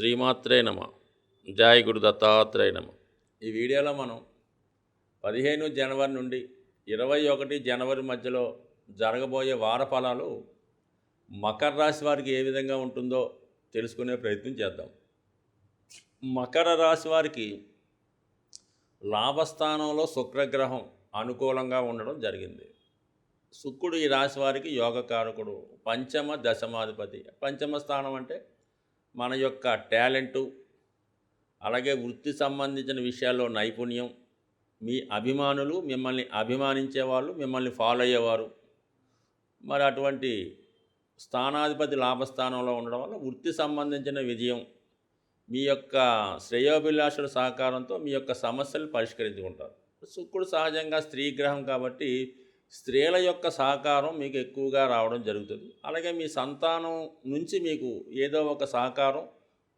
శ్రీమాత్రే నమ. జై గురు దత్తాత్రేయ నమ. ఈ వీడియోలో మనం 15 జనవరి నుండి 21 జనవరి మధ్యలో జరగబోయే వార ఫలాలు మకర రాశి వారికి ఏ విధంగా ఉంటుందో తెలుసుకునే ప్రయత్నం చేద్దాం. మకర రాశి వారికి లాభస్థానంలో శుక్రగ్రహం అనుకూలంగా ఉండడం జరిగింది. శుక్రుడు ఈ రాశి వారికి యోగకారకుడు, పంచమ దశమాధిపతి. పంచమ స్థానం అంటే మన యొక్క టాలెంటు, అలాగే వృత్తి సంబంధించిన విషయాల్లో నైపుణ్యం, మీ అభిమానులు, మిమ్మల్ని అభిమానించేవాళ్ళు, మిమ్మల్ని ఫాలో అయ్యేవారు. మరి అటువంటి స్థానాధిపతి లాభస్థానంలో ఉండడం వల్ల వృత్తి సంబంధించిన విజయం, మీ యొక్క శ్రేయోభిలాషుల సహకారంతో మీ యొక్క సమస్యలు పరిష్కరించుకుంటారు. శుక్రుడు సహజంగా స్త్రీ గ్రహం కాబట్టి స్త్రీల యొక్క సహకారం మీకు ఎక్కువగా రావడం జరుగుతుంది. అలాగే మీ సంతానం నుంచి మీకు ఏదో ఒక సహకారం,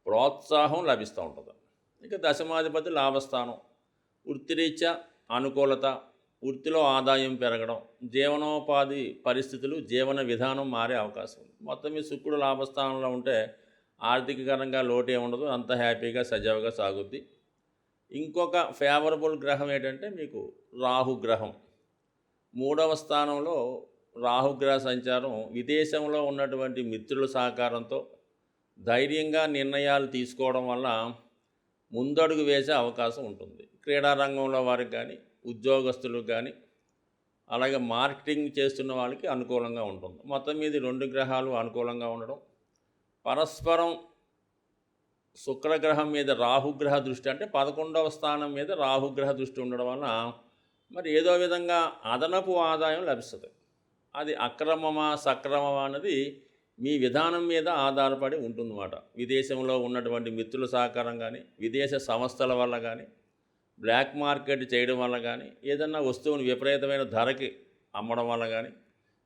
ప్రోత్సాహం లభిస్తూ ఉంటుంది. ఇక దశమాధిపతి లాభస్థానం, వృత్తిరీత్యా అనుకూలత, వృత్తిలో ఆదాయం పెరగడం, జీవనోపాధి పరిస్థితులు, జీవన విధానం మారే అవకాశం ఉంది. మొత్తం మీ శుక్రుడు లాభస్థానంలో ఉంటే ఆర్థికకరంగా లోటే ఉండదు, అంత హ్యాపీగా సజావుగా సాగుద్ది. ఇంకొక ఫేవరబుల్ గ్రహం ఏంటంటే మీకు రాహుగ్రహం. 3వ స్థానంలో రాహుగ్రహ సంచారం విదేశంలో ఉన్నటువంటి మిత్రుల సహకారంతో ధైర్యంగా నిర్ణయాలు తీసుకోవడం వల్ల ముందడుగు వేసే అవకాశం ఉంటుంది. క్రీడారంగంలో వారికి కానీ, ఉద్యోగస్తులకు కానీ, అలాగే మార్కెటింగ్ చేస్తున్న వాళ్ళకి అనుకూలంగా ఉంటుంది. మొత్తం మీద 2 గ్రహాలు అనుకూలంగా ఉండడం, పరస్పరం శుక్రగ్రహం మీద రాహుగ్రహ దృష్టి అంటే 11వ స్థానం మీద రాహుగ్రహ దృష్టి ఉండడం వలన మరి ఏదో విధంగా అదనపు ఆదాయం లభిస్తుంది. అది అక్రమమా సక్రమమా అన్నది మీ విధానం మీద ఆధారపడి ఉంటుందన్నమాట. విదేశంలో ఉన్నటువంటి మిత్రుల సహకారం కానీ, విదేశ సంస్థల వల్ల కానీ, బ్లాక్ మార్కెట్ చేయడం వల్ల కానీ, ఏదన్నా వస్తువుని విపరీతమైన ధరకి అమ్మడం వల్ల కానీ,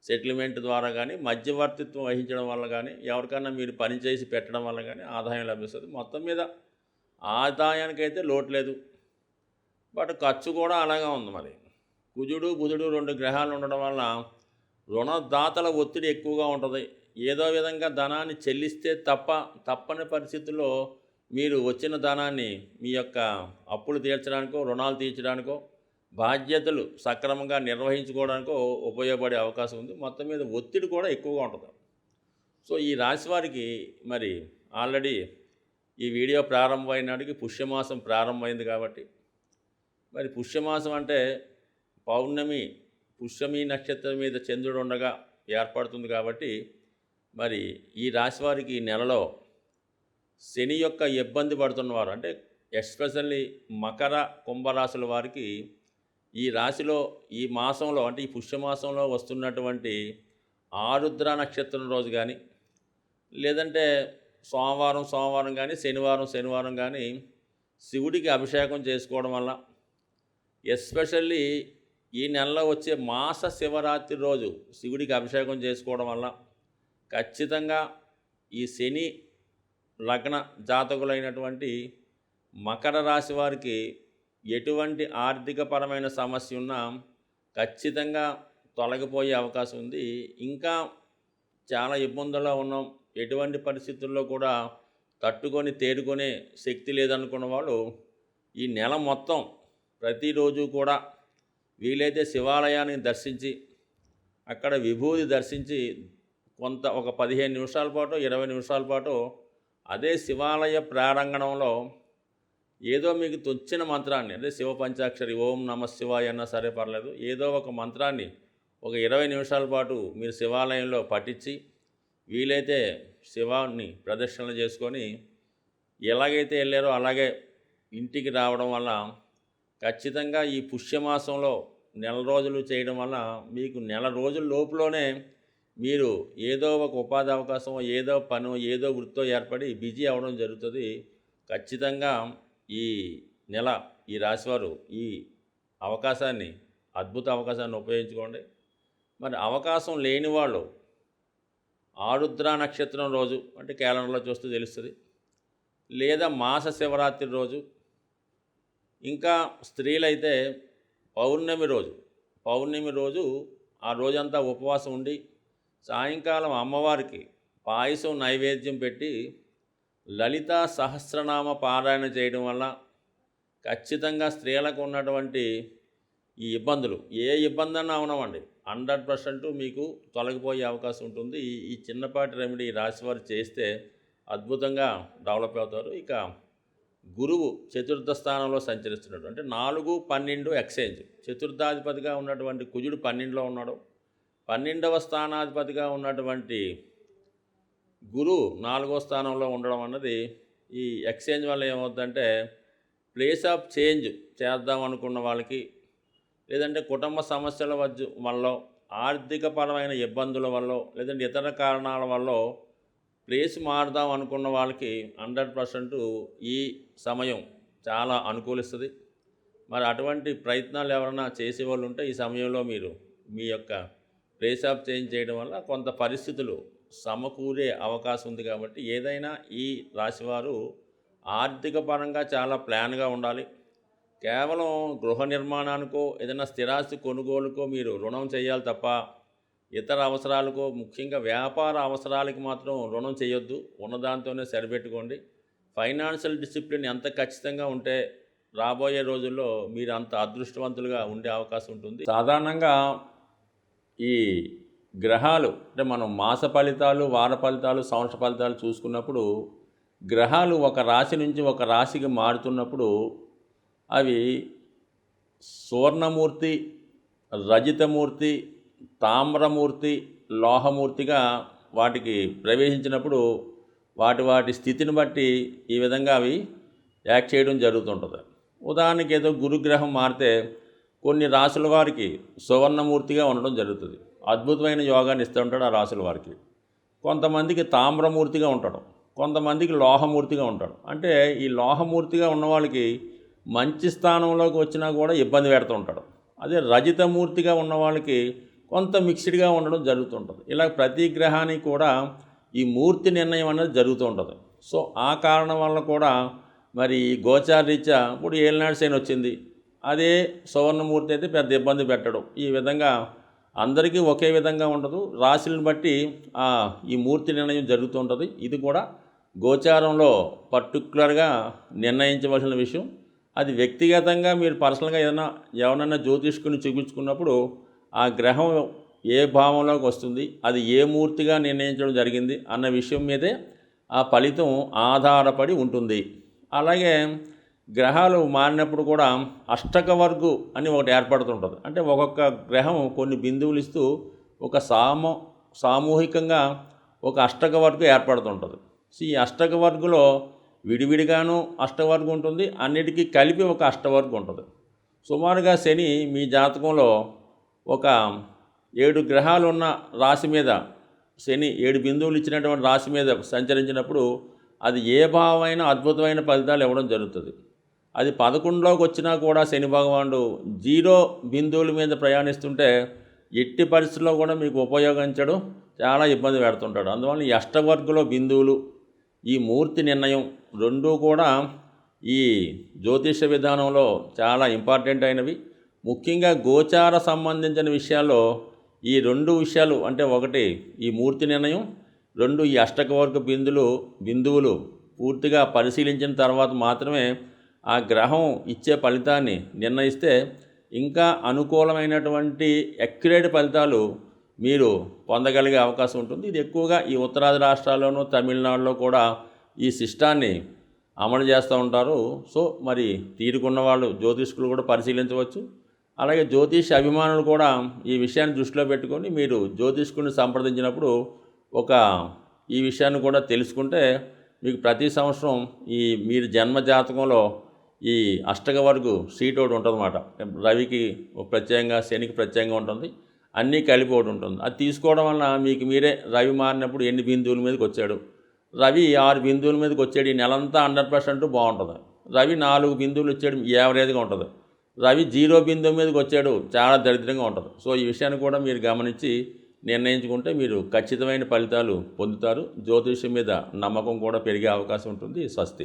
సెటిల్మెంట్ ద్వారా కానీ, మధ్యవర్తిత్వం వహించడం వల్ల కానీ, ఎవరికన్నా మీరు పనిచేసి పెట్టడం వల్ల కానీ ఆదాయం లభిస్తుంది. మొత్తం మీద ఆదాయానికైతే లోటు లేదు, బట్ ఖర్చు కూడా అలాగే ఉంది. మరి కుజుడు బుధుడు 2 గ్రహాలు ఉండడం వల్ల రుణదాతల ఒత్తిడి ఎక్కువగా ఉంటుంది. ఏదో విధంగా ధనాన్ని చెల్లిస్తే తప్పని పరిస్థితుల్లో మీరు వచ్చిన ధనాన్ని మీ యొక్క అప్పులు తీర్చడానికో, రుణాలు తీర్చడానికో, బాధ్యతలు సక్రమంగా నిర్వహించుకోవడానికో ఉపయోగపడే అవకాశం ఉంది. మొత్తం మీద ఒత్తిడి కూడా ఎక్కువగా ఉంటుంది. సో ఈ రాశి వారికి మరి ఆల్రెడీ ఈ వీడియో ప్రారంభమైన నాటికి పుష్యమాసం ప్రారంభమైంది కాబట్టి, మరి పుష్యమాసం అంటే పుష్యమి నక్షత్రం మీద చంద్రుడు ఉండగా ఏర్పడుతుంది కాబట్టి, మరి ఈ రాశి వారికి ఈ నెలలో శని యొక్క ఇబ్బంది పడుతున్నవారు అంటే ఎస్పెషల్లీ మకర కుంభరాశుల వారికి ఈ రాశిలో ఈ మాసంలో అంటే ఈ పుష్యమాసంలో వస్తున్నటువంటి ఆరుద్ర నక్షత్రం రోజు కానీ, లేదంటే సోమవారం కానీ, శనివారం కానీ శివుడికి అభిషేకం చేసుకోవడం వల్ల, ఎస్పెషల్లీ ఈ నెలలో వచ్చే మాస శివరాత్రి రోజు శివుడికి అభిషేకం చేసుకోవడం వల్ల ఖచ్చితంగా ఈ శని లగ్న జాతకులైనటువంటి మకర రాశి వారికి ఎటువంటి ఆర్థికపరమైన సమస్య ఉన్నా ఖచ్చితంగా తొలగిపోయే అవకాశం ఉంది. ఇంకా చాలా ఇబ్బందుల్లో ఉన్నాం, ఎటువంటి పరిస్థితుల్లో కూడా తట్టుకొని తేరుకునే శక్తి లేదనుకున్న వాళ్ళు ఈ నెల మొత్తం ప్రతిరోజు కూడా వీలైతే శివాలయాన్ని దర్శించి, అక్కడ విభూది దర్శించి ఒక 15 నిమిషాల పాటు 20 నిమిషాల పాటు అదే శివాలయ ప్రారంగణంలో ఏదో మీకు తొచ్చిన మంత్రాన్ని, అదే శివ పంచాక్షరి ఓం నమ శివాయ అన్నా సరే పర్లేదు, ఏదో ఒక మంత్రాన్ని ఒక 20 నిమిషాల పాటు మీరు శివాలయంలో పఠించి, వీలైతే శివాన్ని ప్రదక్షిణలు చేసుకొని ఎలాగైతే వెళ్ళారో అలాగే ఇంటికి రావడం వల్ల ఖచ్చితంగా ఈ పుష్యమాసంలో నెల రోజులు చేయడం వల్ల మీకు నెల రోజుల లోపులోనే మీరు ఏదో ఒక ఉపాధి అవకాశం, ఏదో పను, ఏదో వృత్తో ఏర్పడి బిజీ అవ్వడం జరుగుతుంది. ఖచ్చితంగా ఈ నెల ఈ రాశివారు ఈ అద్భుత అవకాశాన్ని ఉపయోగించుకోండి. మరి అవకాశం లేని వాళ్ళు ఆరుద్ర నక్షత్రం రోజు అంటే క్యాలెండర్లో చూస్తే తెలుస్తుంది, లేదా మాస శివరాత్రి రోజు, ఇంకా స్త్రీలైతే పౌర్ణమి రోజు ఆ రోజంతా ఉపవాసం ఉండి సాయంకాలం అమ్మవారికి పాయసం నైవేద్యం పెట్టి లలితా సహస్రనామ పారాయణ చేయడం వల్ల ఖచ్చితంగా స్త్రీలకు ఉన్నటువంటి ఈ ఇబ్బందులు ఏ ఇబ్బంది అన్నా అవనవండి 100% మీకు తొలగిపోయే అవకాశం ఉంటుంది. ఈ చిన్నపాటి రెమెడీ రాశివారు చేస్తే అద్భుతంగా డెవలప్ అవుతారు. ఇక గురువు చతుర్థ స్థానంలో సంచరిస్తున్నాడు అంటే 4, 12 ఎక్స్చేంజ్. చతుర్థాధిపతిగా ఉన్నటువంటి కుజుడు 12లో ఉన్నాడు. 12వ స్థానాధిపతిగా ఉన్నటువంటి గురువు 4వ స్థానంలో ఉండడం అన్నది ఈ ఎక్స్చేంజ్ వల్ల ఏమవుతుందంటే ప్లేస్ ఆఫ్ చేంజ్ చేద్దాం అనుకున్న వాళ్ళకి, లేదంటే కుటుంబ సమస్యల వల్ల, ఆర్థికపరమైన ఇబ్బందుల వల్ల, లేదంటే ఇతర కారణాల వల్ల ప్లేస్ మారుదాం అనుకున్న వాళ్ళకి 100% ఈ సమయం చాలా అనుకూలిస్తుంది. మరి అటువంటి ప్రయత్నాలు ఎవరైనా చేసేవాళ్ళు ఉంటే ఈ సమయంలో మీరు మీ యొక్క ప్లేస్ ఆఫ్ చేంజ్ చేయడం వల్ల కొంత పరిస్థితులు సమకూరే అవకాశం ఉంది. కాబట్టి ఏదైనా ఈ రాశివారు ఆర్థిక పరంగా చాలా ప్లాన్గా ఉండాలి. కేవలం గృహ నిర్మాణానికో ఏదైనా స్థిరాస్తి కొనుగోలుకో మీరు రుణం చేయాలి తప్ప ఇతర అవసరాలకో, ముఖ్యంగా వ్యాపార అవసరాలకి మాత్రం రుణం చేయొద్దు. ఉన్నదాంతోనే సరిపెట్టుకోండి. ఫైనాన్షియల్ డిసిప్లిన్ ఎంత ఖచ్చితంగా ఉంటే రాబోయే రోజుల్లో మీరు అంత అదృష్టవంతులుగా ఉండే అవకాశం ఉంటుంది. సాధారణంగా ఈ గ్రహాలు అంటే మనం మాస ఫలితాలు, వార ఫలితాలు, సంవత్సర ఫలితాలు చూసుకున్నప్పుడు గ్రహాలు ఒక రాశి నుంచి ఒక రాశికి మారుతున్నప్పుడు అవి సువర్ణమూర్తి, రజితమూర్తి, తామ్రమూర్తి, లోహమూర్తిగా వాటికి ప్రవేశించినప్పుడు వాటి స్థితిని బట్టి ఈ విధంగా అవి యాక్ట్ చేయడం జరుగుతుంటుంది. ఉదాహరణకి ఏదో గురుగ్రహం మారితే కొన్ని రాసుల వారికి సువర్ణమూర్తిగా ఉండడం జరుగుతుంది. అద్భుతమైన యోగాన్ని ఇస్తూ ఉంటాడు ఆ రాసుల వారికి. కొంతమందికి తామ్రమూర్తిగా ఉంటాడు, కొంతమందికి లోహమూర్తిగా ఉంటాడు. అంటే ఈ లోహమూర్తిగా ఉన్న వాళ్ళకి మంచి స్థానంలోకి వచ్చినా కూడా ఇబ్బంది పెడుతూ ఉంటాడు. అదే రజితమూర్తిగా ఉన్న వాళ్ళకి కొంత మిక్స్డ్గా ఉండడం జరుగుతుంటుంది. ఇలా ప్రతి గ్రహానికి కూడా ఈ మూర్తి నిర్ణయం అనేది జరుగుతూ ఉంటుంది. సో ఆ కారణం వల్ల కూడా మరి గోచారరీత్యా ఇప్పుడు ఏలినాడు శని వచ్చింది, అదే సువర్ణమూర్తి అయితే పెద్ద ఇబ్బంది పెట్టడం. ఈ విధంగా అందరికీ ఒకే విధంగా ఉండదు. రాశులను బట్టి ఈ మూర్తి నిర్ణయం జరుగుతూ ఉంటుంది. ఇది కూడా గోచారంలో పర్టికులర్గా నిర్ణయించవలసిన విషయం. అది వ్యక్తిగతంగా మీరు పర్సనల్గా ఎవరైనా జ్యోతిష్కుని చూపించుకున్నప్పుడు ఆ గ్రహం ఏ భావంలోకి వస్తుంది, అది ఏ మూర్తిగా నిర్ణయించడం జరిగింది అన్న విషయం మీదే ఆ ఫలితం ఆధారపడి ఉంటుంది. అలాగే గ్రహాలు మారినప్పుడు కూడా అష్టక వర్గు అని ఒకటి ఏర్పడుతుంటుంది. అంటే ఒక్కొక్క గ్రహం కొన్ని బిందువులు ఇస్తూ ఒక సామూహికంగా ఒక అష్టక వర్గు ఏర్పడుతుంటుంది. సో ఈ అష్టక వర్గులో విడివిడిగాను అష్టవర్గం ఉంటుంది, అన్నిటికీ కలిపి ఒక అష్టవర్గం ఉంటుంది. సుమారుగా శని మీ జాతకంలో ఒక 7 గ్రహాలు ఉన్న రాశి మీద, శని 7 బిందువులు ఇచ్చినటువంటి రాశి మీద సంచరించినప్పుడు అది ఏ భావమైన అద్భుతమైన ఫలితాలు ఇవ్వడం జరుగుతుంది. అది 11లోకి వచ్చినా కూడా శని భగవానుడు 0 బిందువుల మీద ప్రయాణిస్తుంటే ఎట్టి పరిస్థితుల్లో కూడా మీకు ఉపయోగించడం చాలా ఇబ్బంది పెడుతుంటాడు. అందువల్ల ఈ అష్టవర్గంలో బిందువులు, ఈ మూర్తి నిర్ణయం రెండూ కూడా ఈ జ్యోతిష విధానంలో చాలా ఇంపార్టెంట్ అయినవి. ముఖ్యంగా గోచార సంబంధించిన విషయాల్లో ఈ 2 విషయాలు అంటే ఒకటి ఈ మూర్తి నిర్ణయం, 2 ఈ అష్టకవర్గ బిందువులు పూర్తిగా పరిశీలించిన తర్వాత మాత్రమే ఆ గ్రహం ఇచ్చే ఫలితాన్ని నిర్ణయిస్తే ఇంకా అనుకూలమైనటువంటి అక్యురేట్ ఫలితాలు మీరు పొందగలిగే అవకాశం ఉంటుంది. ఇది ఎక్కువగా ఈ ఉత్తరాది రాష్ట్రాల్లోనూ తమిళనాడులో కూడా ఈ సిస్టాన్ని అమలు చేస్తూ ఉంటారు. సో మరి తీరుకున్న వాళ్ళు జ్యోతిష్కులు కూడా పరిశీలించవచ్చు. అలాగే జ్యోతిష్ అభిమానులు కూడా ఈ విషయాన్ని దృష్టిలో పెట్టుకొని మీరు జ్యోతిష్కుని సంప్రదించినప్పుడు ఈ విషయాన్ని కూడా తెలుసుకుంటే మీకు ప్రతి సంవత్సరం మీరు జన్మ జాతకంలో ఈ అష్టక వర్గు సీట్ ఒకటి ఉంటుంది అన్నమాట. రవికి ప్రత్యేకంగా, శనికి ప్రత్యేకంగా ఉంటుంది, అన్నీ కలిపి ఒకటి ఉంటుంది. అది తీసుకోవడం వల్ల మీకు మీరే రవి మారినప్పుడు ఎన్ని బిందువుల మీదకి వచ్చాడు, రవి 6 బిందువుల మీదకి వచ్చాడు, ఈ నెలంతా 100% బాగుంటుంది. రవి 4 బిందువులు వచ్చాడు, యావరేజ్గా ఉంటుంది. రవి 0 బిందువు మీదకి వచ్చాడు, చాలా దరిద్రంగా ఉంటుంది. సో ఈ విషయాన్ని కూడా మీరు గమనించి నిర్ణయించుకుంటే మీరు ఖచ్చితమైన ఫలితాలు పొందుతారు. జ్యోతిష్యం మీద నమ్మకం కూడా పెరిగే అవకాశం ఉంటుంది. స్వస్తి.